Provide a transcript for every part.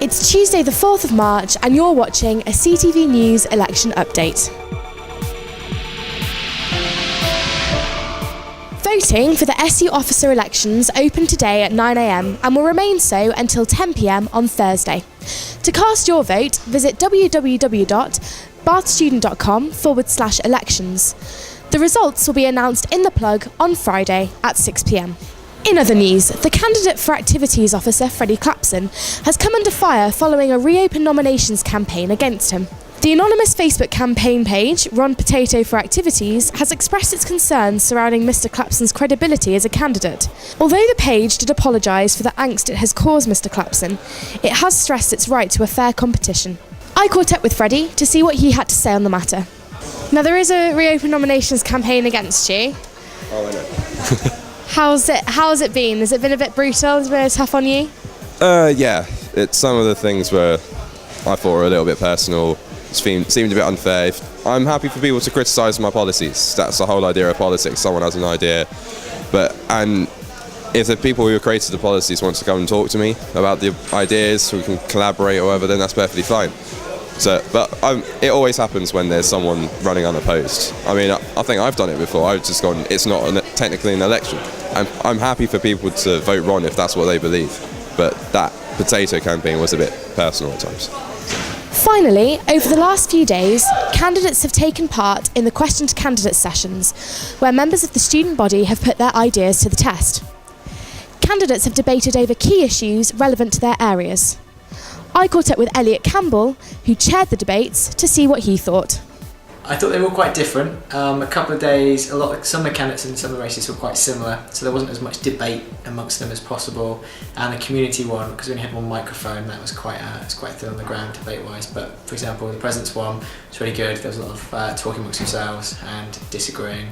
It's Tuesday the 4th of March and you're watching a CTV News election update. Voting for the SU officer elections opened today at 9 a.m. and will remain so until 10 p.m. on Thursday. To cast your vote, visit www.bathstudent.com/elections. The results will be announced in the plug on Friday at 6 p.m. In other news, the candidate for Activities Officer, Freddie Clapson, has come under fire following a reopen nominations campaign against him. The anonymous Facebook campaign page, Ron Potato for Activities, has expressed its concerns surrounding Mr Clapson's credibility as a candidate. Although the page did apologise for the angst it has caused Mr Clapson, it has stressed its right to a fair competition. I caught up with Freddie to see what he had to say on the matter. Now, there is a reopen nominations campaign against you. Oh, I know. How's it been? Has it been a bit brutal? Has it been tough on you? Yeah. It's some of the things where I thought were a little bit personal. Seemed a bit unfair. I'm happy for people to criticise my policies. That's the whole idea of politics. Someone has an idea, and if the people who created the policies want to come and talk to me about the ideas, we can collaborate or whatever, then that's perfectly fine. It always happens when there's someone running unopposed. I mean, I think I've done it before. I've just gone, it's not technically an election. I'm happy for people to vote Ron if that's what they believe. But that potato campaign was a bit personal at times. Finally, over the last few days, candidates have taken part in the Question to Candidates sessions, where members of the student body have put their ideas to the test. Candidates have debated over key issues relevant to their areas. I caught up with Elliot Campbell, who chaired the debates, to see what he thought. I thought they were all quite different. A couple of days, some of the candidates in some of the races were quite similar, so there wasn't as much debate amongst them as possible. And the community one, because we only had one microphone, that was quite thin on the ground debate-wise. But for example, the president's one was really good. There was a lot of talking amongst themselves and disagreeing,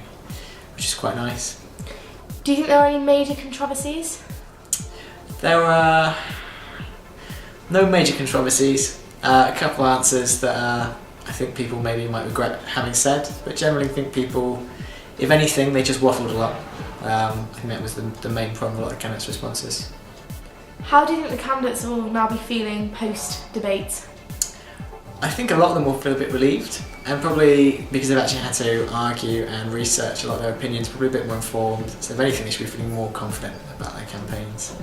which is quite nice. Do you think there are any major controversies? There were no major controversies. A couple of answers that I think people maybe might regret having said, but generally I think people, if anything, they just waffled a lot. I think that was the main problem with a lot of the candidates' responses. How do you think the candidates will now be feeling post-debate? I think a lot of them will feel a bit relieved, and probably because they've actually had to argue and research a lot of their opinions, probably a bit more informed. So if anything, they should be feeling more confident about their campaigns.